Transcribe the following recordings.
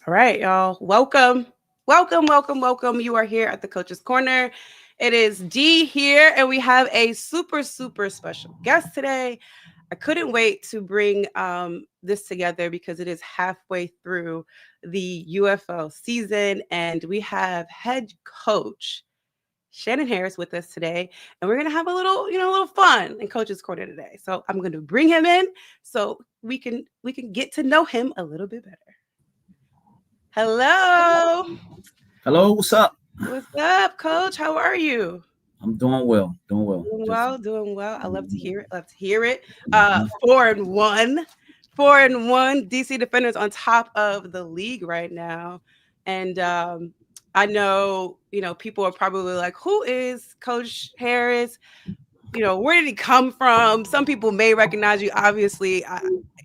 All right, y'all. Welcome. Welcome, welcome, welcome. You are here at the Coach's Corner. It is D here, and we have a super, super special guest today. I couldn't wait to bring this together because it is halfway through the UFL season, and we have head coach Shannon Harris with us today, and we're gonna have a little, a little fun in Coach's Corner today. So I'm going to bring him in so we can get to know him a little bit better. Hello. Hello, what's up? What's up, coach? How are you? I'm doing well, doing well. Doing Just well, doing well. I love to hear it. Love to hear it. 4-1. 4-1. DC Defenders on top of the league right now. And I know, people are probably like, who is Coach Harris? Where did he come from? Some people may recognize you. Obviously,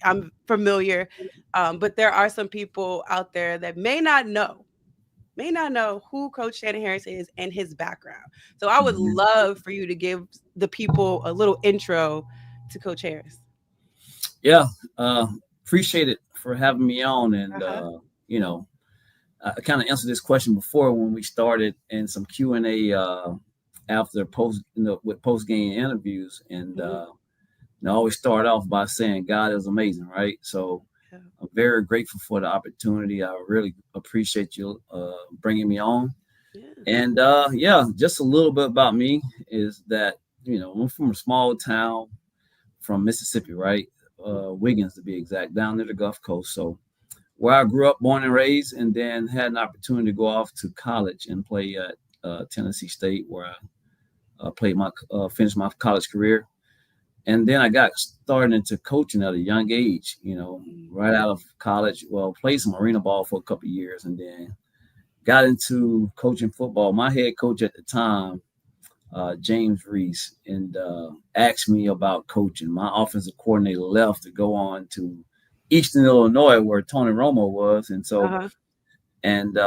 I'm familiar. But there are some people out there that may not know who Coach Shannon Harris is and his background. So I would Mhm. love for you to give the people a little intro to Coach Harris. Yeah, uh, appreciate it for having me on. And Uh-huh. you know, I kind of answered this question before when we started in some Q&A after with post game interviews, and Hmm. I always start off by saying God is amazing, right? So Yeah. I'm very grateful for the opportunity. I really appreciate you bringing me on. Yeah. And yeah, just a little bit about me is that I'm from a small town from Mississippi, right? Wiggins to be exact, down near the Gulf Coast. So where I grew up, born and raised, and then had an opportunity to go off to college and play at Tennessee State, where I finished my college career, and then I got started into coaching at a young age. Mm. Right out of college. Well, played some arena ball for a couple of years, and then got into coaching football. My head coach at the time, James Reese, and asked me about coaching. My offensive coordinator left to go on to Eastern Illinois, where Tony Romo was, and so Uh-huh. and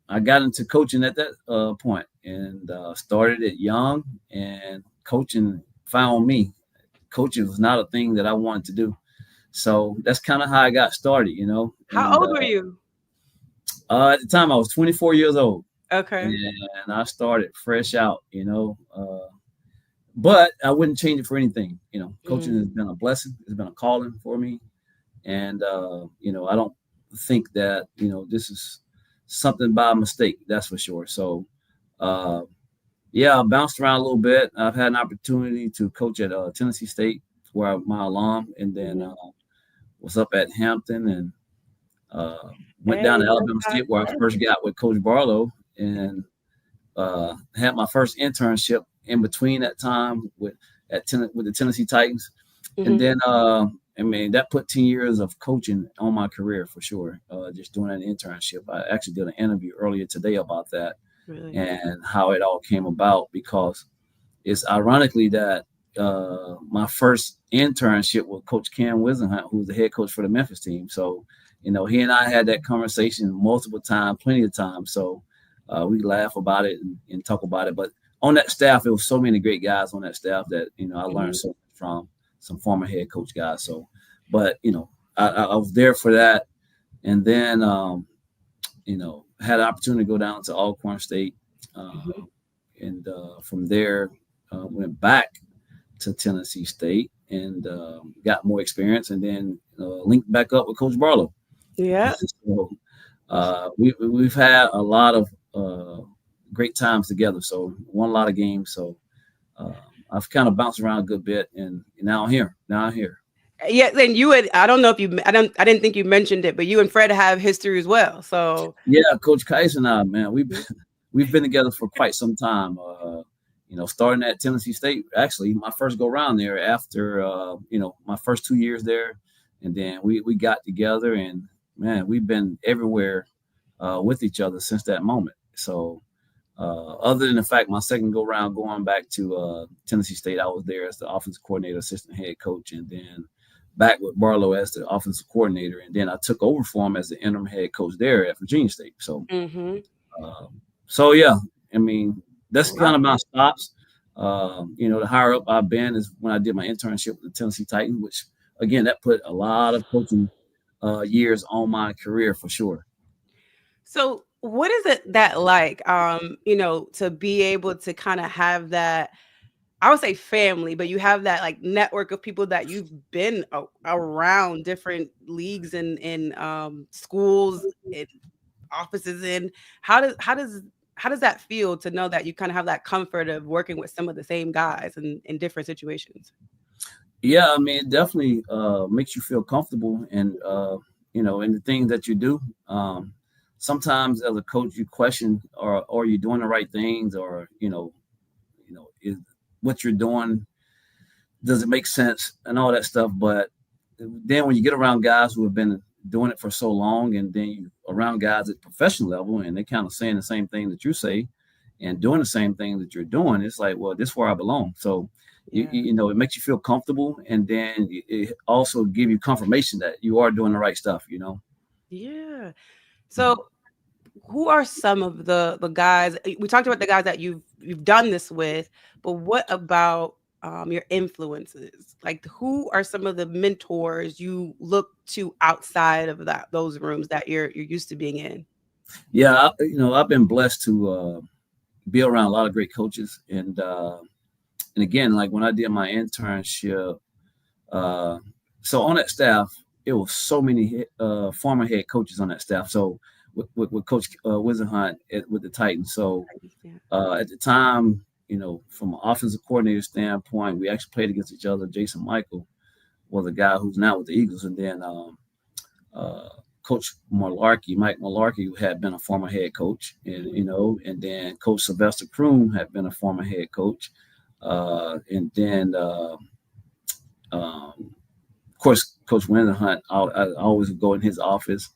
I got into coaching at that point, and started it young, and coaching found me. Coaching was not a thing that I wanted to do, so that's kind of how I got started. How And old were you? at the time I was 24 years old, Okay. and I started fresh out, but I wouldn't change it for anything. Coaching Mm. has been a blessing. It's been a calling for me, and I don't think that this is something by mistake. That's for sure. So, uh, yeah, I bounced around a little bit. I've had an opportunity to coach at Tennessee State, where I'm my alum, and then Hmm. was up at Hampton and uh, went down Hey, to let's Alabama talk State, where I that. first got with Coach Barlow, and had my first internship in between that time with the Tennessee Titans, and Hmm. then I mean that put 10 years of coaching on my career for sure. Just doing an internship. I actually did an interview earlier today about that Really? and how it all came about, because it's ironically that my first internship with Coach Cam Wisenhunt, who's the head coach for the Memphis team. So, he and I had that conversation multiple times, plenty of times. So we laugh about it and talk about it. But on that staff, there was so many great guys on that staff that I learned Hmm. so much from some former head coach guys. So, but I was there for that, and then had an opportunity to go down to Alcorn State, uh, Hmm. and from there went back to Tennessee State and got more experience, and then linked back up with Coach Barlow. Yeah. So we've had a lot of great times together. So won a lot of games. So uh, I've kind of bounced around a good bit, and now I'm here. Now I'm here. Yeah, and you would. I don't know if you. I didn't think you mentioned it, but you and Fred have history as well. So. Yeah, Coach Kais and I, man, we've Mhm. we've been together for quite some time. Starting at Tennessee State, actually, my first go round there after my first 2 years there, and then we got together, and man, we've been everywhere with each other since that moment. So, other than the fact my second go round going back to Tennessee State, I was there as the offensive coordinator, assistant head coach, and then back with Barlow as the offensive coordinator, and then I took over for him as the interim head coach there at Virginia State. So, Mhm. yeah, I mean that's kind Wow. of my stops. The higher up I've been is when I did my internship with the Tennessee Titans, which again that put a lot of coaching years on my career for sure. So, what is it that like, to be able to kind of have that, I would say family, but you have that like network of people that you've been around different leagues and schools and offices in. How does that feel to know that you kind of have that comfort of working with some of the same guys in different situations? Yeah, I mean, it definitely makes you feel comfortable, and in the things that you do. Sometimes as a coach, you question, or you're doing the right things, or is what you're doing, does it make sense, and all that stuff. But then when you get around guys who have been doing it for so long, and then you around guys at professional level, and they kind of saying the same thing that you say, and doing the same thing that you're doing, it's like, well, this is where I belong. So Yeah. it makes you feel comfortable, and then it also give you confirmation that you are doing the right stuff. Yeah. So, who are some of the guys we talked about the guys that you've done this with, but what about your influences? Like, who are some of the mentors you look to outside of those rooms that you're used to being in? Yeah, I've been blessed to be around a lot of great coaches, and again, like when I did my internship, uh, so on that staff, it was so many former head coaches on that staff. So with Coach Wizenhunt with the Titans. So Yeah. at the time, from an offensive coordinator standpoint, we actually played against each other. Jason Michael was a guy who's now with the Eagles, and then uh, Coach Mike Malarkey, who had been a former head coach, and then Coach Sylvester Kroom had been a former head coach, and then of course Coach Wizenhunt. I always go in his office.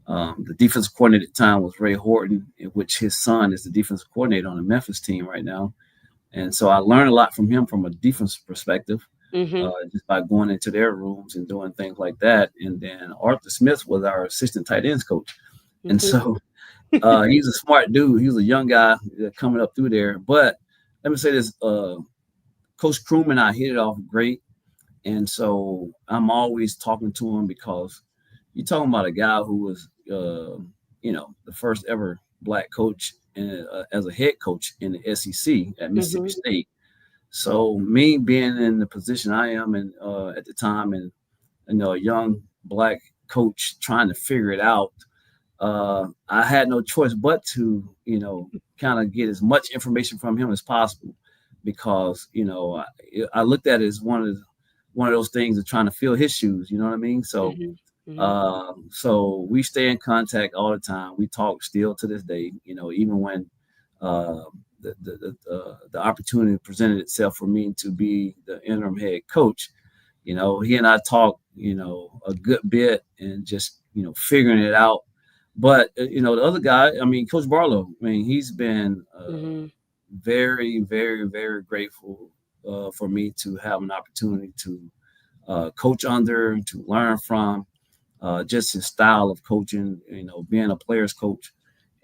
The defensive coordinator at the time was Ray Horton, in which his son is the defensive coordinator on the Memphis team right now. And so I learned a lot from him from a defensive perspective, Mhm. just by going into their rooms and doing things like that. And then Arthur Smith was our assistant tight ends coach. And Mhm. so he's a smart dude. He was a young guy coming up through there. But let me say this, Coach Kroom and I hit it off great. And so I'm always talking to him because you're talking about a guy who was, the first ever black coach as a head coach in the SEC at Mississippi Mhm. State. So me being in the position I am in at the time, and a young black coach trying to figure it out, I had no choice but to, kind of get as much information from him as possible, because I looked at it as one of those things of trying to fill his shoes. You know what I mean? So Mhm. Mhm. so we stay in contact all the time. We talk still to this day. Even when uh, the opportunity presented itself for me to be the interim head coach, he and I talk, a good bit, and just figuring it out. But the other guy, I mean, Coach Barlow, I mean, he's been Mhm. very, very, very grateful for me to have an opportunity to coach under, to learn from, just his style of coaching, being a player's coach,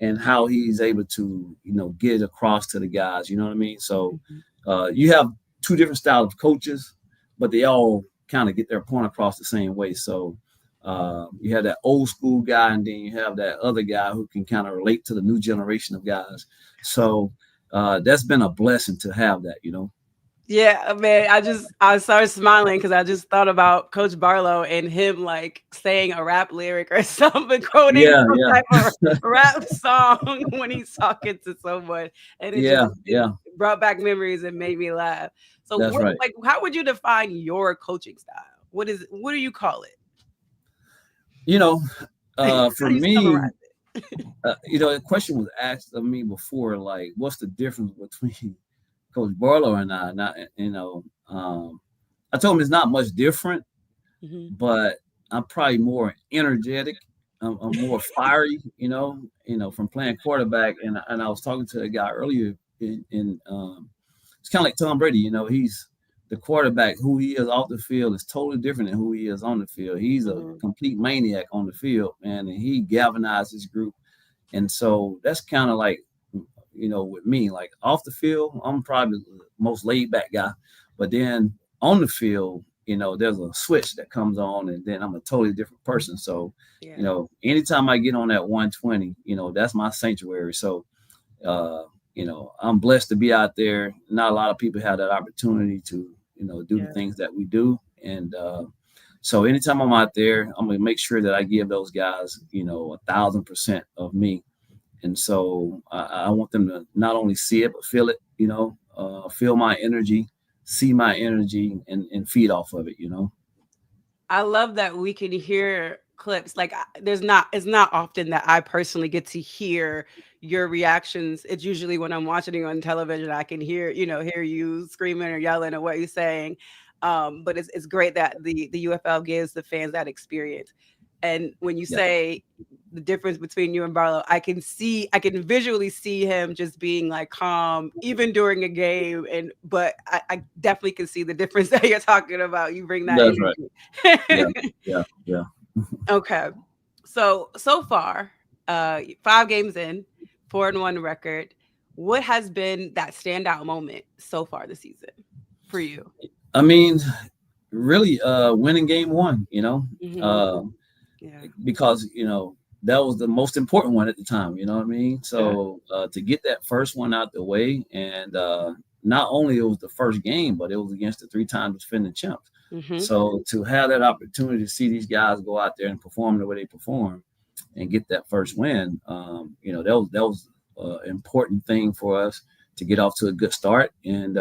and how he's able to, get it across to the guys. You know what I mean? So Mhm. you have two different styles of coaches, but they all kind of get their point across the same way. So you have that old school guy, and then you have that other guy who can kind of relate to the new generation of guys. So that's been a blessing to have that. Yeah, man, I started smiling because I just thought about Coach Barlow and him like saying a rap lyric or something, quoting Yeah, some yeah, type of rap song when he's talking to someone, and yeah, it yeah. brought back memories and made me laugh. So, That's what right. like how would you define your coaching style? What do you call You know, it? for How do you me, summarize it? a question was asked of me before, like, what's the difference between Coach Barlow and I? Not, I told him it's not much different, Mhm. but I'm probably more energetic. I'm more fiery, from playing quarterback. And I was talking to a guy earlier, it's kind of like Tom Brady. He's the quarterback. Who he is off the field is totally different than who he is on the field. He's a Mhm. complete maniac on the field, man, and he galvanized his group. And so that's kind of like, with me, like off the field, I'm probably the most laid back guy. But then on the field, there's a switch that comes on, and then I'm a totally different person. So, Yeah. anytime I get on that 120, that's my sanctuary. So, uh, I'm blessed to be out there. Not a lot of people have that opportunity to, do the Yeah. things that we do. And so anytime I'm out there, I'm gonna make sure that I give those guys, 1,000% of me. And so I want them to not only see it but feel it, feel my energy, see my energy, and feed off of it. I love that we can hear clips. Like it's not often that I personally get to hear your reactions. It's usually when I'm watching you on television, I can hear you screaming or yelling or what you're saying. But it's great that the UFL gives the fans that experience. And when you Yeah, say the difference between you and Barlow, I can visually see him just being like calm, even during a game. But I definitely can see the difference that you're talking about. You bring that that's right. Yeah, energy. yeah, yeah. Okay. So far, 5 games in, 4-1 record. What has been that standout moment so far this season for you? I mean, really, winning game one, Mhm. uh, Yeah. because that was the most important one at the time. You know what I mean? Yeah. So to get that first one out the way, and not only it was the first game, but it was against the three-time defending champs. Mhm. So to have that opportunity to see these guys go out there and perform the way they perform, and get that first win, that was an important thing for us to get off to a good start, and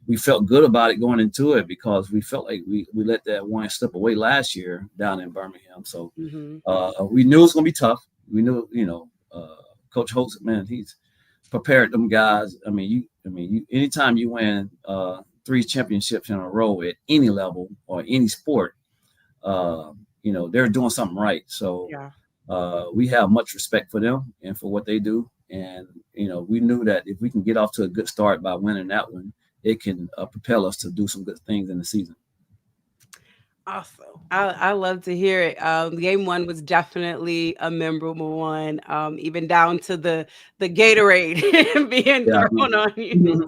we felt good about it going into it because we felt like we let that one slip away last year down in Birmingham. So Mhm. we knew it was going to be tough. We knew, Coach Holtz, man, he's prepared them guys. Anytime you win 3 championships in a row at any level or any sport, they're doing something right. So Yeah. we have much respect for them and for what they do. And, we knew that if we can get off to a good start by winning that one, it can propel us to do some good things in the season. Awesome. I love to hear it. Game one was definitely a memorable one, even down to the Gatorade being Yeah. thrown on you.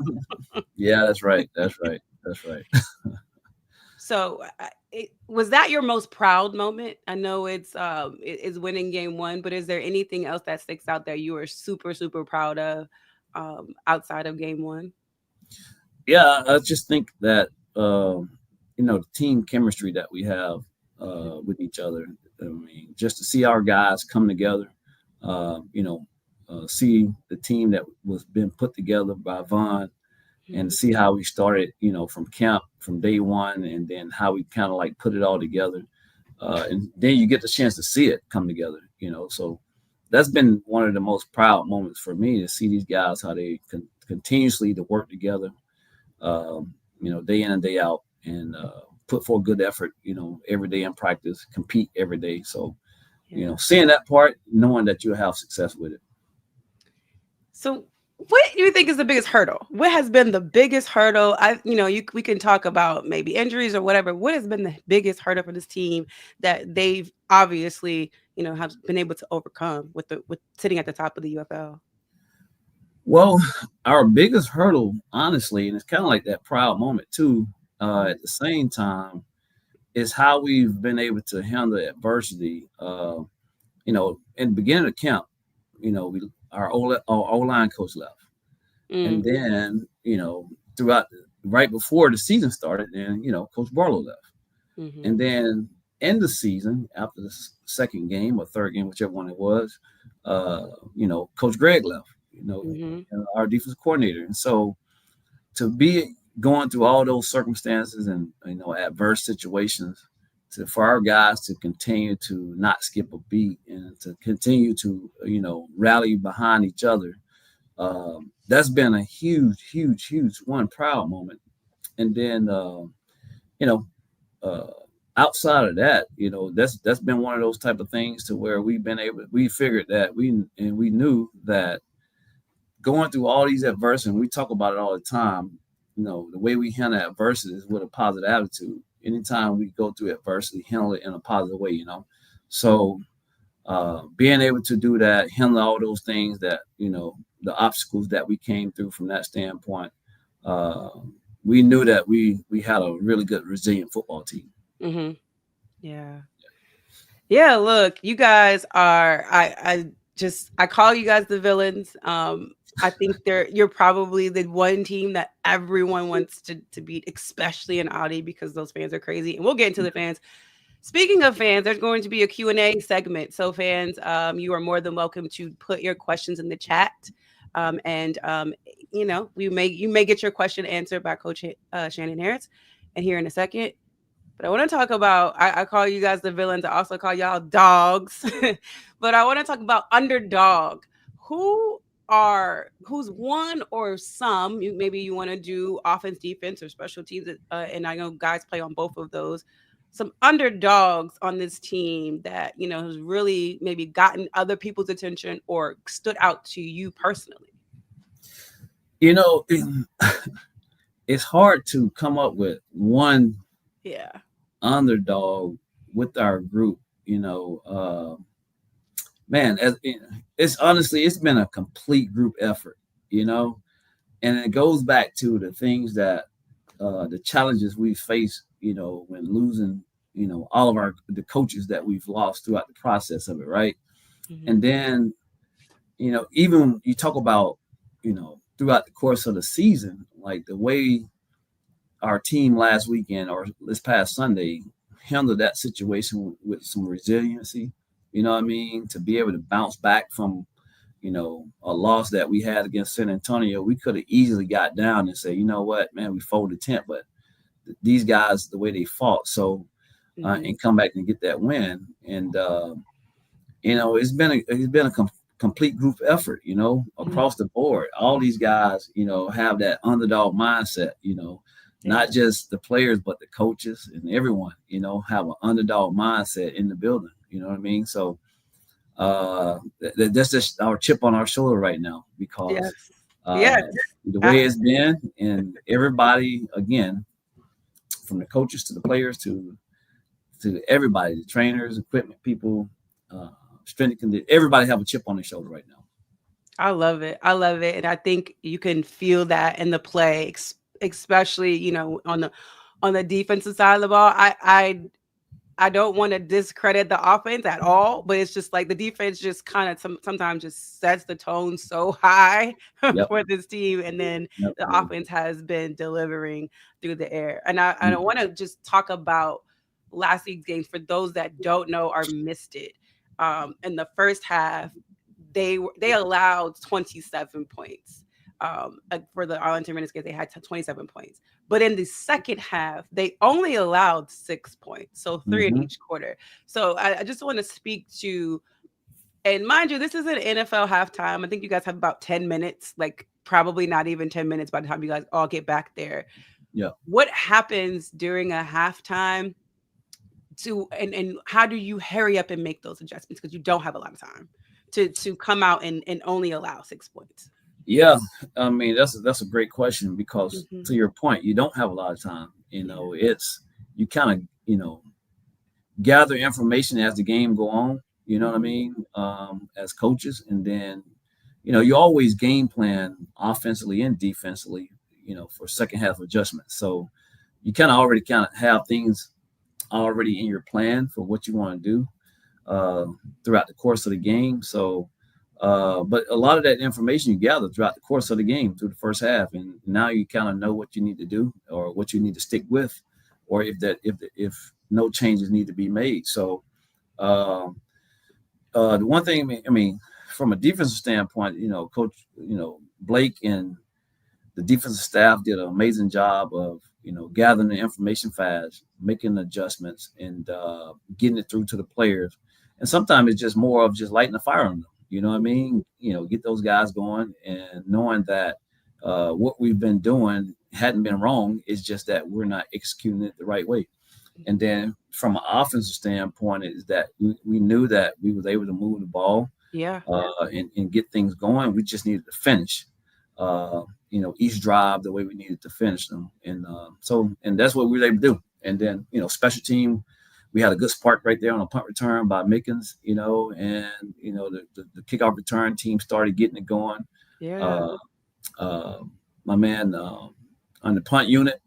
Yeah, that's right. That's right. That's right. So, was that your most proud moment? I know it's winning game one, but is there anything else that sticks out that you are super super proud of outside of game one? Yeah, I just think that the team chemistry that we have with each other. I mean, just to see our guys come together, see the team that was been put together by Vaughn, and Mhm. see how we started, from camp from day one, and then how we kind of like put it all together, and then you get the chance to see it come together. So that's been one of the most proud moments for me to see these guys how they continuously to work together, day in and day out, and put forth good effort, every day in practice, compete every day. So, Yeah. seeing that part, knowing that you'll have success with it. So, what do you think is the biggest hurdle? What has been the biggest hurdle? We can talk about maybe injuries or whatever. What has been the biggest hurdle for this team that they've obviously, have been able to overcome with sitting at the top of the UFL? Well, our biggest hurdle, honestly, and it's kind of like that proud moment too, at the same time, is how we've been able to handle adversity. In the beginning of camp, our O line coach left. And Mm, then, throughout right before the season started, then, Coach Barlow left. mhm, And then in the season, after the second game or third game, whichever one it was, Coach Greg left, mhm, our defensive coordinator. And so to be going through all those circumstances and, adverse situations, for our guys to continue to not skip a beat and to continue to, rally behind each other, that's been a huge, huge, huge one proud moment. And then, you know, uh, outside of that, that's been one of those type of things to where we figured that we knew that going through all these adversity, and we talk about it all the time, the way we handle adversity is with a positive attitude. Anytime we go through adversity, handle it in a positive way, So being able to do that, handle all those things that, the obstacles that we came through from that standpoint, uh, we knew that we had a really good resilient football team. Hmm. Yeah. Yeah, look, you guys are I call you guys the villains. I think you're probably the one team that everyone wants to beat, especially in Audi because those fans are crazy. And we'll get into the fans. Speaking of fans, there's going to be a Q&A segment. So fans, you are more than welcome to put your questions in the chat. And you may get your question answered by Coach Shannon Harris. And here in a second, but I want to talk about, I call you guys the villains. I also call y'all dogs. But I want to talk about underdog. Who who's one or some, maybe you want to do offense, defense, or special teams. And I know guys play on both of those. Some underdogs on this team that, has really maybe gotten other people's attention or stood out to you personally. You know, it's hard to come up with one Yeah. underdog with our group. Man, it's honestly it's been a complete group effort. You know, and it goes back to the things that the challenges we face. When losing. All of the coaches that we've lost throughout the process of it, right? Hmm. And then even you talk about throughout the course of the season, like the way our team last weekend or this past Sunday handled that situation with some resiliency. You know what I mean? To be able to bounce back from a loss that we had against San Antonio, we could have easily got down and say, you know what, man, we folded tent, but these guys, the way they fought, so Hmm. and come back and get that win, and it's been a complete group effort, Hmm. across the board. All these guys, have that underdog mindset, Yeah. not just the players, but the coaches and everyone, have an underdog mindset in the building. You know what I mean? So that's just our chip on our shoulder right now because Yes. Yes. uh, the way it's been, and everybody, again, from the coaches to the players to everybody, the trainers, equipment people, uh, strength condition, everybody have a chip on their shoulder right now. I love it. I love it, and I think you can feel that in the play, especially on the defensive side of the ball. I don't want to discredit the offense at all, but it's just like the defense just kind of sometimes just sets the tone so high Yep. for this team, and then Yep. the offense has been delivering through the air. And I Mhm. want to just talk about last week's games for those that don't know or missed it. In the first half, they allowed 27 points. For the Arlington Renegades, they had 27 points. But in the second half, they only allowed 6 points, so three in Mhm. each quarter. So I just want to speak to, and mind you, this is an NFL halftime. I think you guys have about 10 minutes, like probably not even 10 minutes by the time you guys all get back there. Yep. What happens during a halftime and how do you hurry up and make those adjustments because you don't have a lot of time to come out and only allow 6 points? Yeah. I mean, that's a great question because Hmm. to your point, you don't have a lot of time. Yeah. It's you kind of gather information as the game go on. You know what I Hmm. mean? As coaches, and then you always game plan offensively and defensively. For second half adjustments. So you kind of have things already in your plan for what you want to do uh, throughout the course of the game. So, but a lot of that information you gather throughout the course of the game through the first half, and now you kind of know what you need to do or what you need to stick with, or if no changes need to be made. So, um, the one thing I mean, from a defensive standpoint, Coach, Blake and the defensive staff did an amazing job of gathering the information fast, making adjustments, and getting it through to the players. And sometimes it's just more of just lighting the fire on them. You know what I mean? Get those guys going and knowing that what we've been doing hadn't been wrong. It's just that we're not executing it the right way. And then from an offensive standpoint, is that we knew that we was able to move the ball Yeah. and get things going. We just needed to finish, each drive the way we needed to finish them. And that's what we were able to do. And then, special team, we had a good spark right there on a punt return by Mickens, and, the kickoff return team started getting it going. Yeah. Uh, uh, my man, on the punt unit.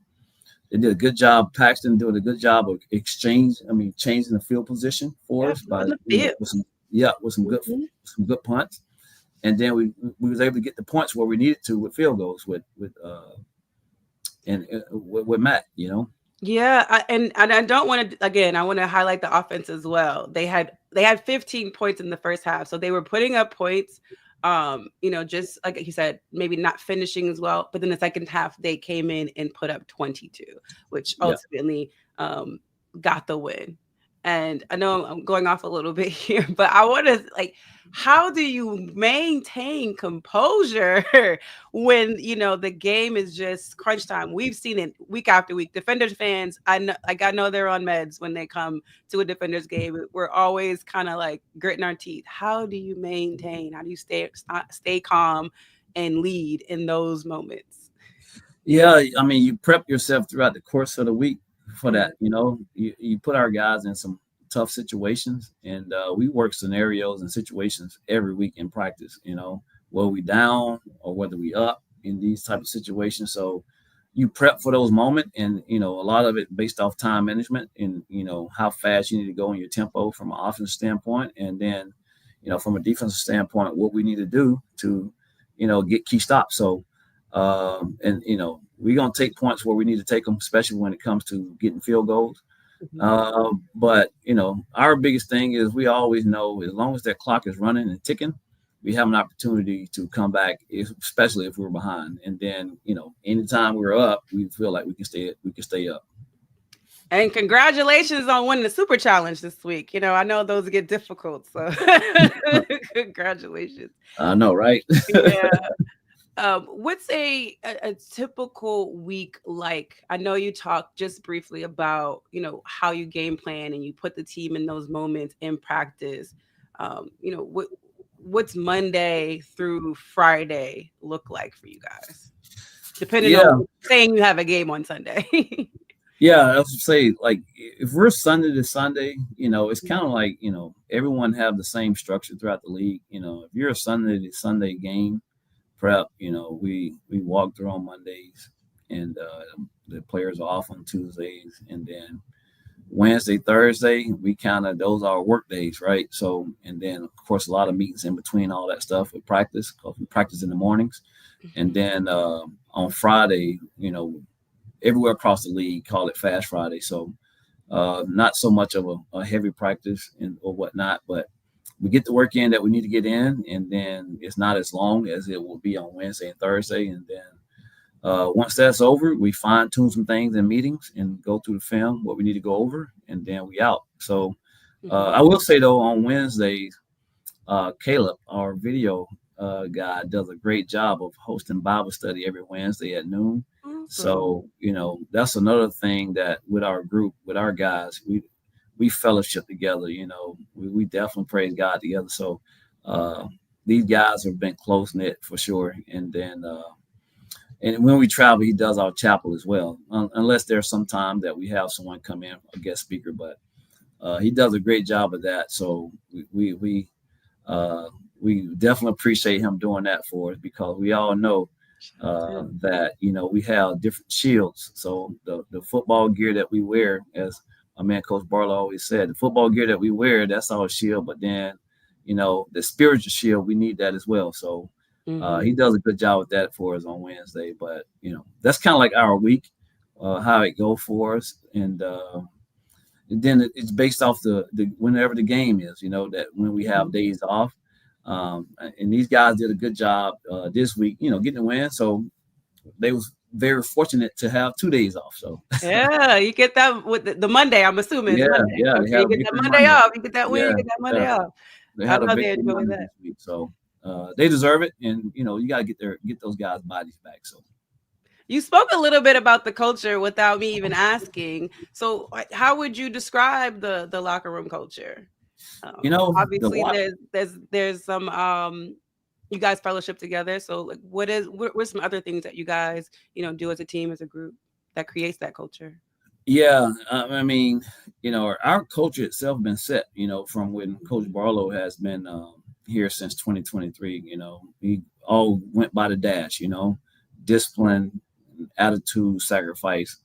They did a good job. Paxton doing a good job of changing the field position for Yeah, us by on the field. with some good Mhm. punts, and then we was able to get the points where we needed to with field goals with Matt. Yeah, and I don't want to again. I want to highlight the offense as well. They had 15 points in the first half, so they were putting up points. Just like he said, maybe not finishing as well. But then the second half, they came in and put up 22, which Yeah. ultimately got the win. And I know I'm going off a little bit here, but I want to how do you maintain composure when the game is just crunch time? We've seen it week after week. Defenders fans, I know they're on meds when they come to a Defenders game. We're always kind of like gritting our teeth. How do you maintain? How do you stay calm and lead in those moments? Yeah, I mean, you prep yourself throughout the course of the week for Mhm, that. You put our guys in some tough situations, and we work scenarios and situations every week in practice. Whether we down or whether we up in these type of situations. So you prep for those moments, and a lot of it based off time management and how fast you need to go in your tempo from an offensive standpoint, and then from a defensive standpoint, what we need to do to get key stops. So and we're gonna take points where we need to take them, especially when it comes to getting field goals. mhm. But our biggest thing is we always know as long as that clock is running and ticking, we have an opportunity to come back, especially if we're behind. And then anytime we're up, we feel like we can stay up. And congratulations on winning the super challenge this week. I know those get difficult, so congratulations. I know, right? Yeah. What's a typical week like? I know you talked just briefly about how you game plan and you put the team in those moments in practice. What's Monday through Friday look like for you guys? Depending on Yeah, saying you have a game on Sunday. yeah. I was to say, like, if we're Sunday to Sunday, it's kind of like everyone have the same structure throughout the league. If you're a Sunday to Sunday game prep, we walk through on Mondays, and the players are off on Tuesdays, and then Wednesday, Thursday, we kind of those are work days, right? So, and then of course a lot of meetings in between all that stuff with practice because we practice in the mornings, and Mhm, then on Friday, everywhere across the league call it Fast Friday. So, not so much of a heavy practice or whatnot, but we get the work in that we need to get in, and then it's not as long as it will be on Wednesday and Thursday. And then once that's over, we fine tune some things in meetings and go through the film, what we need to go over, and then we out. So mhm. I will say though, on Wednesdays, Caleb, our video guy, does a great job of hosting Bible study every Wednesday at noon. Awesome. So that's another thing that with our group, with our guys, we fellowship together. We definitely praise God together. So uh, these guys have been close knit for sure. And then and when we travel, he does our chapel as well, unless there's some time that we have someone come in, a guest speaker. But he does a great job of that. So uh, we definitely appreciate him doing that for us because we all know Shout out to him. that we have different shields. So the football gear that we wear, as my man Coach Barlow always said, the football gear that we wear, that's our shield. But then the spiritual shield, we need that as well. So he Mhm. does a good job with that for us on Wednesday. But that's kind of like our week, how it go for us, and then it's based off the whenever the game is. That when we have Mhm. days off, and these guys did a good job this week. Getting a win, so they was very fortunate to have 2 days off. So Yeah, you get that with the Monday, I'm assuming it's yeah, Monday. yeah, they Okay, had you a get that victory Monday Monday. off. You get that win, Yeah, you get that yeah, Monday off. they I had a know they victory enjoy Monday that. this week. So they deserve it, and you got to get those guys' bodies back. So You spoke a little bit about the culture without me even asking. So, how would you describe the locker room culture? the Obviously, lot. there's some you guys fellowship together. So, like, what's some other things that you guys do as a team as a group that creates that culture? Yeah, I mean, our culture itself been set. From when Coach Barlow has been here since 2023. We all went by the dash. Discipline, attitude, sacrifice,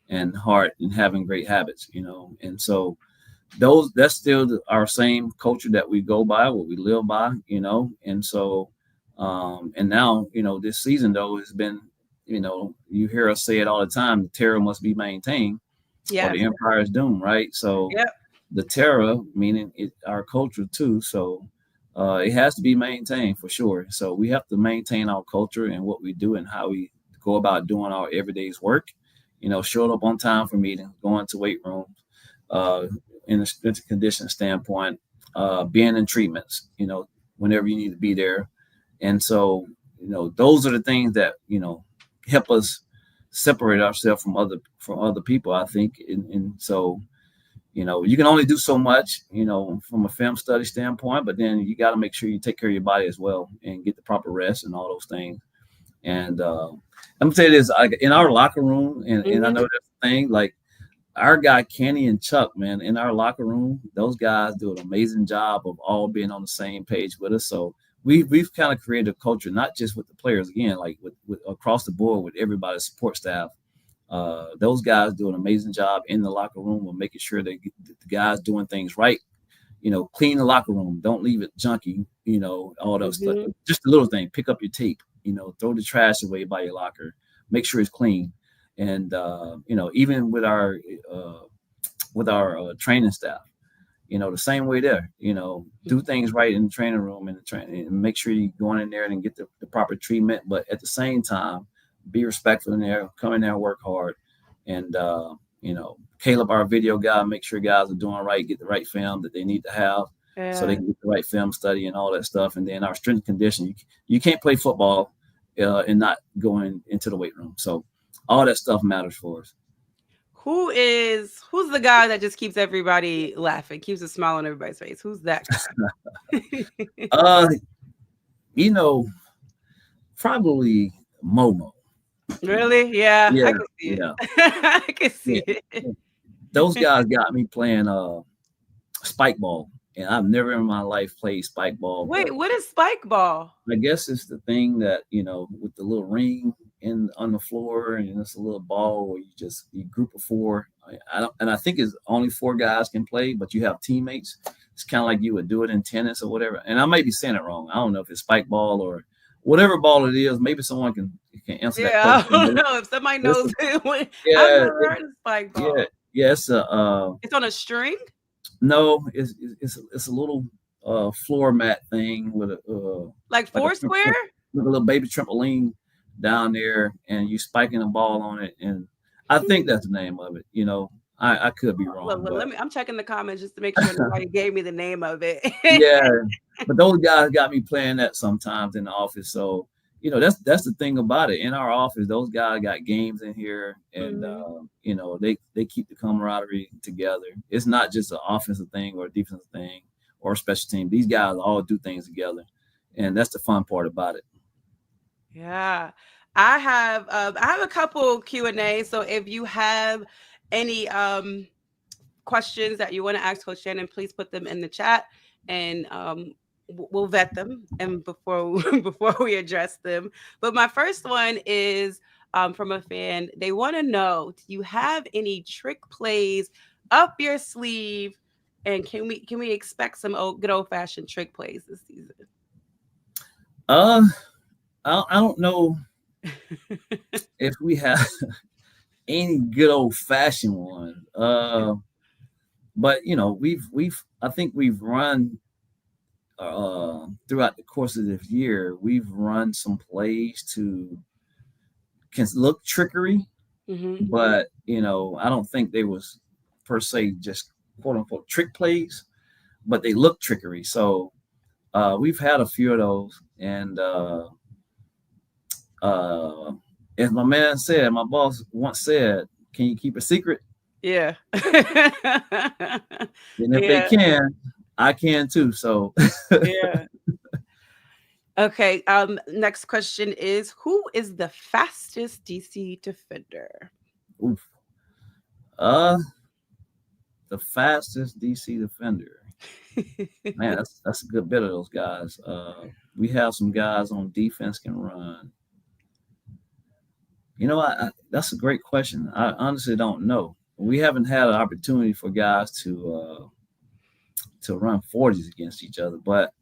and heart, and having great habits. And so that's still our same culture that we go by, what we live by. And so and now, this season though has been, you hear us say it all the time: the terror must be maintained, or the Yes. empire is doomed, right? So Yep. the terror, meaning our culture too. So it has to be maintained for sure. So we have to maintain our culture and what we do and how we go about doing our everyday's work. Showing up on time for meetings, going to weight rooms, uh, in a strength and condition standpoint, being in treatments, whenever you need to be there. And so, those are the things that, help us separate ourselves from other people, I think. And so, you can only do so much, from a film study standpoint, but then you got to make sure you take care of your body as well and get the proper rest and all those things. And I'm gonna tell you this, in our locker room, and I know Hmm. that's the thing, like our guy Kenny and Chuck, man, in our locker room, those guys do an amazing job of all being on the same page with us. So we've kind of created a culture, not just with the players, again, like with across the board with everybody's support staff. Those guys do an amazing job in the locker room of making sure that the guys doing things right. Clean the locker room, don't leave it junky. All those stuff. Hmm. Just a little thing. Pick up your tape. Throw the trash away by your locker. Make sure it's clean. And even uh, with our training staff, the same way there. Do things right in the training room and the training, and make sure you go in there and get the proper treatment. But at the same time, be respectful in there. Come in there and work hard. And Caleb, our video guy, make sure guys are doing right, get the right film that they need to have, so they Yeah. can get the right film study and all that stuff. And then our strength and condition, you can't play football and not going into the weight room. So all that stuff matters for us. Who's the guy that just keeps everybody laughing, keeps a smile on everybody's face? Who's that guy? Uh, you know, Probably Momo. Really? Yeah, Yeah, I can see it. yeah, I can yeah. see it. Those guys got me playing spike ball, and I've never in my life played spike ball, but Wait, what is spike ball? I guess it's the thing that, with the little ring in on the floor, and it's a little ball where you group of four. I think it's only four guys can play, but you have teammates. It's kind of like you would do it in tennis or whatever. And I may be saying it wrong. I don't know if it's spike ball or whatever ball it is. Maybe someone can answer that Yeah, question. I don't know if somebody But it's knows it. I've yeah, never heard of spike yeah, ball. yeah. It's a It's on a string? no. It's a little floor mat thing with a Like like a Foursquare? with a little baby trampoline down there, and you spiking a ball on it. And I think that's the name of it. I could be Look, wrong, look, but I'm checking the comments just to make sure nobody gave me the name of it. yeah. But those guys got me playing that sometimes in the office. So that's the thing about it. In our office, those guys got games in here, and Mhm. they keep the camaraderie together. It's not just an offensive thing or a defensive thing or a special team. These guys all do things together, and that's the fun part about it. Yeah. I have a couple Q&A, so if you have any questions that you want to ask Coach Shannon, please put them in the chat, and we'll vet them and before before we address them. But my first one is from a fan. They want to know, do you have any trick plays up your sleeve, and can we expect some good old fashioned trick plays this season? Uh, I don't know if we have any good old fashioned one. But we've I think we've run throughout the course of this year. We've run some plays to can look trickery, Hmm. but I don't think they was per se just quote unquote trick plays, but they look trickery. So we've had a few of those, and uh, as my boss once said, "Can you keep a secret?" Yeah. And if they Yeah. can, I can too. So, Yeah. Okay. Next question is, who is the fastest DC defender? oof. uh, the fastest DC defender. Man, that's a good bit of those guys. We have some guys on defense can run. That's a great question. I honestly don't know. We haven't had an opportunity for guys to run 40s against each other, but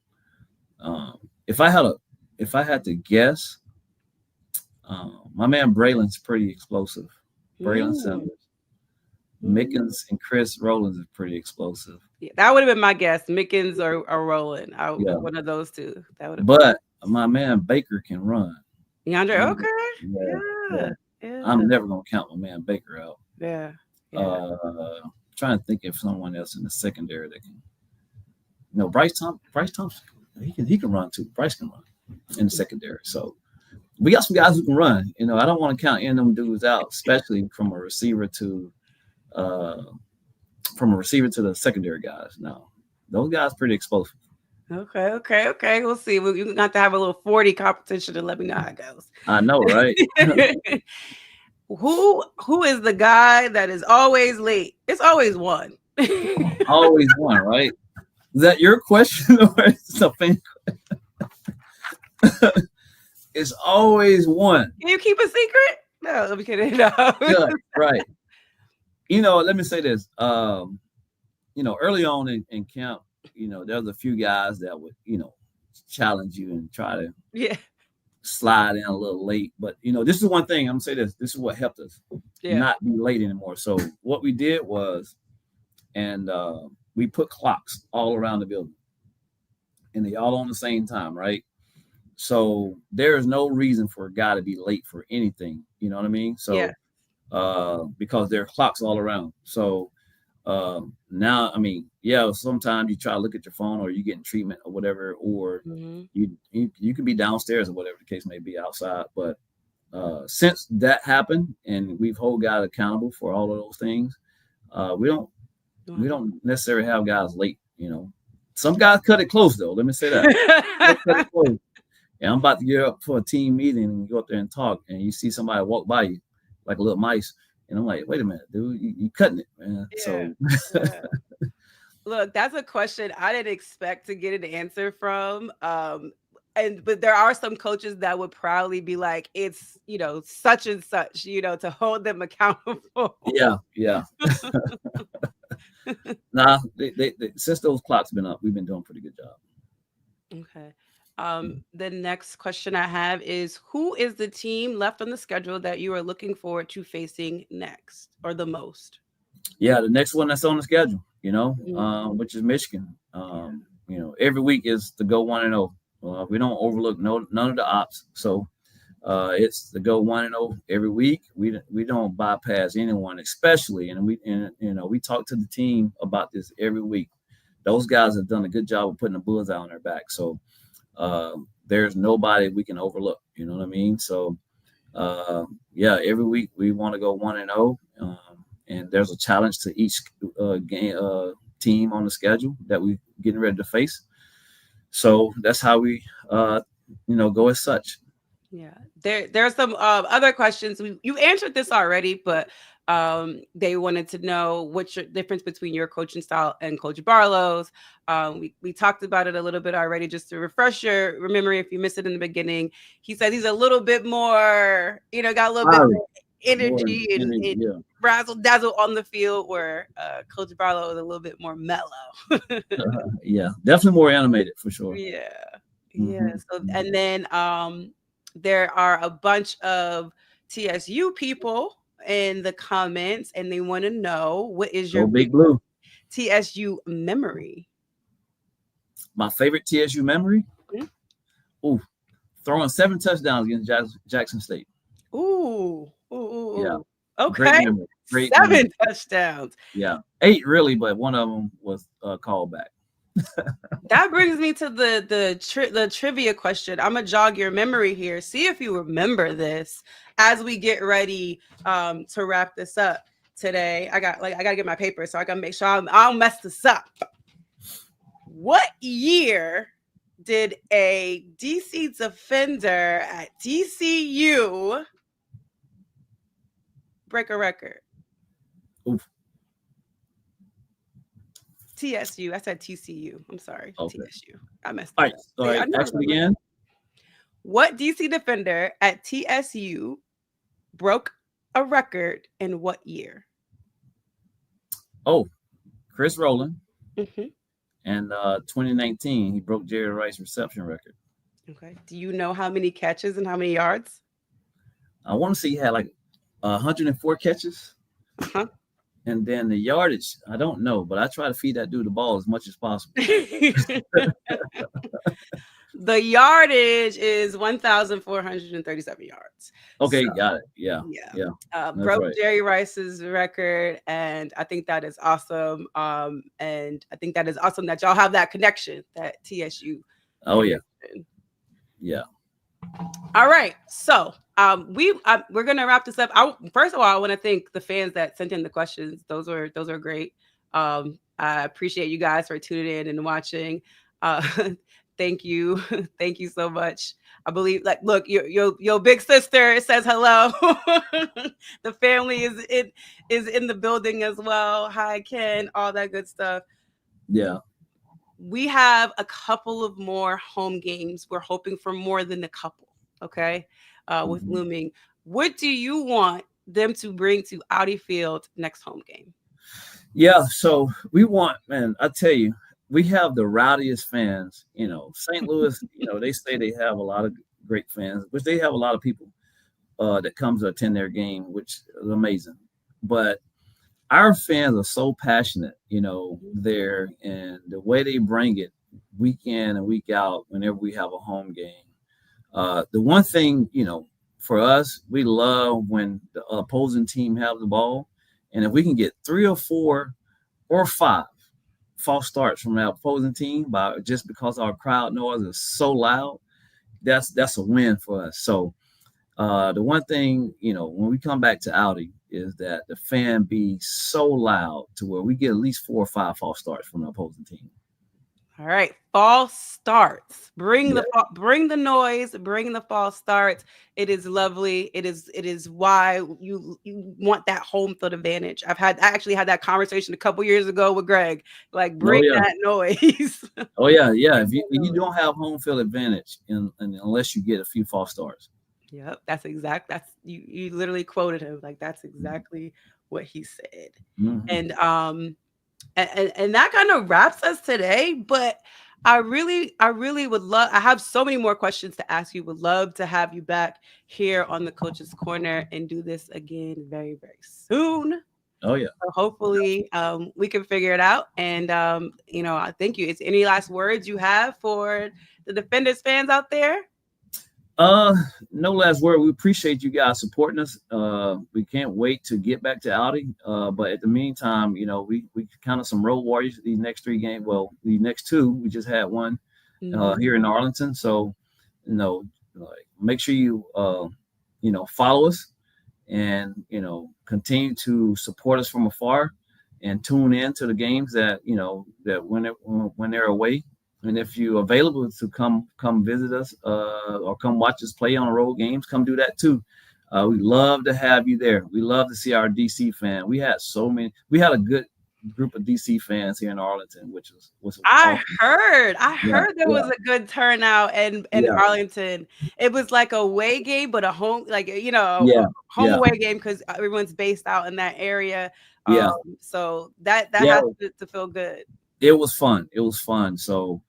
um, if I had a if I had to guess, my man Braylon's pretty explosive. Braylon Mm, Sanders, mm. Mickens, and Chris Rollins is pretty explosive. Yeah, that would have been my guess. Mickens or Roland. Yeah, One of those two. That would have been but my man Baker can run. DeAndre. You know, Okay. yeah, yeah. Yeah. Yeah. I'm never gonna count my man Baker out. Yeah. Yeah. Uh, Trying to think of someone else in the secondary that can. No, Bryce Thompson. He can run too. Bryce can run in the secondary. So we got some guys who can run. I don't want to count any of them dudes out, especially uh, from a receiver to the secondary guys. No, those guys pretty explosive. Okay. Okay. Okay. We'll see. You're gonna have to have a little 40 competition and let me know how it goes. I know, right? Who is the guy that is always late? It's always one. Always one, right? Is that your question or something? It's always one. Can you keep a secret? No, I'm kidding. No. Good, right. Let me say this. Early on in camp, there's a few guys that would, challenge you and try to Yeah. slide in a little late. But this is one thing I'm gonna say this. This is what helped us Yeah. not be late anymore. So what we did was, and we put clocks all around the building, and they all on the same time, right? So there is no reason for a guy to be late for anything. You know what I mean? Yeah. So because there are clocks all around. So now, I mean, yeah, sometimes you try to look at your phone or you getting treatment or whatever, or Hmm. you could be downstairs or whatever the case may be outside. But since that happened and we've hold guys accountable for all of those things, we don't necessarily have guys late. Some guys cut it close though. Let me say that. They cut it close. And I'm about to get up for a team meeting and go up there and talk, and you see somebody walk by you like a little mice, and I'm like, wait a minute, dude, you cutting it, man. Yeah. So Yeah. Look, that's a question I didn't expect to get an answer from. But there are some coaches that would proudly be like, it's such and such, to hold them accountable. yeah. Nah, they since those clocks been up, we've been doing a pretty good job. Okay. The next question I have is, who is the team left on the schedule that you are looking forward to facing next or the most? Yeah, the next one that's on the schedule, Mhm. which is Michigan. Yeah. Every week is to go 1-0. We don't overlook none of the ops. So it's to go 1-0 every week. We don't bypass anyone, especially, and we talk to the team about this every week. Those guys have done a good job of putting the bullseye on their back. So there's nobody we can overlook. You know what I mean? So yeah, every week we want to go 1-0, and there's a challenge to each team on the schedule that we getting ready to face. So that's how we go as such. Yeah, there are some other questions. You answered this already, but they wanted to know what's your difference between your coaching style and Coach Barlow's. We talked about it a little bit already, just to refresh your memory if you missed it in the beginning. He said he's a little bit more, got a little bit Fiery, more more energy energy. and Yeah. razzle dazzle on the field, where Coach Barlow is a little bit more mellow. Yeah, definitely more animated for sure. Yeah. Yeah. Hmm. So, and then there are a bunch of TSU people in the comments, and they want to know, what is Go your Big Blue. TSU memory? My favorite TSU memory. Mm. Ooh, throwing 7 touchdowns against Jackson State. Ooh. Ooh, ooh, Yeah, ooh. great Okay. memory. Great 7 memory. touchdowns. Yeah, 8 really, but one of them was called back. That brings me to the trivia question. I'm gonna jog your memory here. See if you remember this as we get ready to wrap this up today. I gotta get my paper so I gotta make sure I don't mess this up. What year did a DC defender at TCU break a record? Oof. TSU. I said TCU. I'm sorry. Okay. TSU. I messed All it right. up. All See, I right. know. Actually, again. What DC defender at TSU broke a record in what year? Oh, Chris Rowland. Hmm. And 2019, he broke Jerry Rice's reception record. Okay. Do you know how many catches and how many yards? I want to say he had like 104 catches. Uh-huh. And then the yardage, I don't know, but I try to feed that dude the ball as much as possible. The yardage is 1,437 yards. So, Okay, got it. Yeah, yeah. yeah, that's Broke right. Jerry Rice's record, and I think that is awesome. And I think that is awesome that y'all have that connection, that TSU Oh yeah, connection. yeah, All right, so we're gonna wrap this up. First of all, I want to thank the fans that sent in the questions. Those are great. I appreciate you guys for tuning in and watching. Uh, thank you, thank you so much. I believe, like, look, your big sister says hello. The family is in the building as well. Hi, Ken, all that good stuff. yeah. We have a couple of more home games. We're hoping for more than a couple. Okay, with Mhm. looming. What do you want them to bring to Audi Field next home game? Yeah, so we want, man, I tell you, we have the rowdiest fans. St. Louis, they say they have a lot of great fans, which they have a lot of people that comes to attend their game, which is amazing. But our fans are so passionate, there, and the way they bring it week in and week out whenever we have a home game. The one thing, for us, we love when the opposing team have the ball, and if we can get 3 or 4 or 5 false starts from our opposing team by just because our crowd noise is so loud, that's a win for us. So the one thing, when we come back to Audi is that the fan be so loud to where we get at least 4 or 5 false starts from the opposing team. All right, false starts. Yeah, Bring the noise. Bring the false starts. It is lovely. It is why you want that home field advantage. I actually had that conversation a couple years ago with Greg. Like, oh bring yeah, that noise. oh yeah, yeah. If you don't have home field advantage, unless you get a few false starts. Yep, that's you literally quoted him. Like, that's exactly what he said. Mm-hmm. And and that kind of wraps us today, but I really would love, I have so many more questions to ask you. Would love to have you back here on the Coach's Corner and do this again very, very soon. Oh yeah. So hopefully we can figure it out. And I thank you. Is any last words you have for the Defenders fans out there? Uh, no last word. We appreciate you guys supporting us. We can't wait to get back to Audi. But at the meantime, we kind of some road warriors these next 3 games. Well, the next 2, we just had one Mhm. here in Arlington. So, like, make sure you follow us and continue to support us from afar and tune in to the games that when they're away. And if you're available to come visit us or come watch us play on the road games, come do that too. We love to have you there. We love to see our DC fan. We had a good group of DC fans here in Arlington, which was I awesome. heard. I Yeah, heard there yeah, was a good turnout in yeah, Arlington. It was like a away game, but a home, like, a yeah, home yeah, away game because everyone's based out in that area. yeah, So that yeah. has to feel good. It was fun. It was fun. So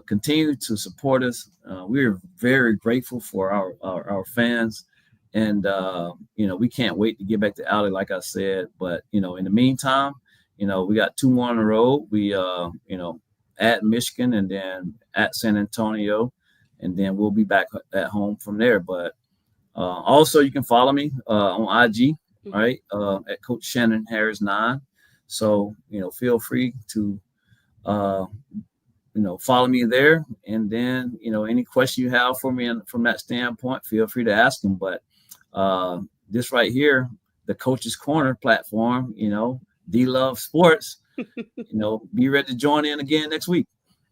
continue to support us. We're very grateful for our fans. And we can't wait to get back to Alley, like I said. But in the meantime, we got 2 more on the road. We at Michigan and then at San Antonio, and then we'll be back at home from there. But also, you can follow me on IG, Mhm. right, at Coach Shannon Harris 9. So feel free to uh, follow me there. And then, any question you have for me from that standpoint, feel free to ask them. But this right here, the Coach's Corner platform, D Love Sports, be ready to join in again next week.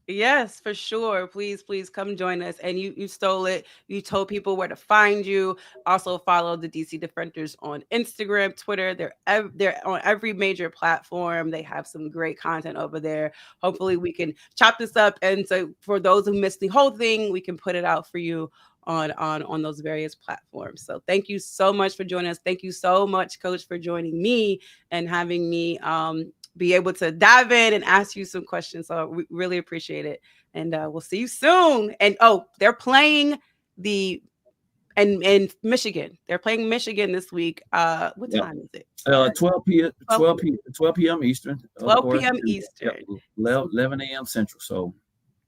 Yes, for sure. Please, please come join us. And you stole it. You told people where to find you. Also follow the DC Defenders on Instagram, Twitter. They're on every major platform. They have some great content over there. Hopefully we can chop this up. And so for those who missed the whole thing, we can put it out for you on those various platforms. So thank you so much for joining us. Thank you so much, Coach, for joining me and having me be able to dive in and ask you some questions. So we really appreciate it. And we'll see you soon. And oh, they're playing the and in Michigan. They're playing Michigan this week. What Yep. time is it? Sorry. 12 p. 12, 12 p.m. Eastern, of 12 course. p.m. And, yep, Eastern. So 11 a.m. Central. So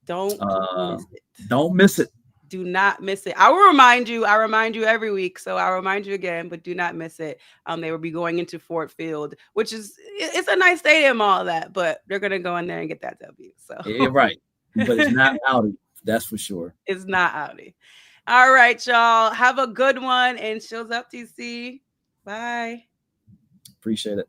don't uh, miss it. don't miss it. Do not miss it. I will remind you. I remind you every week, so I'll remind you again. But do not miss it. They will be going into Ford Field, which is it's a nice stadium, all that. But they're gonna go in there and get that W. So Yeah, right. But it's not Audi. That's for sure. it's not Audi. All right, y'all. Have a good one and shows up, TC. Bye. Appreciate it.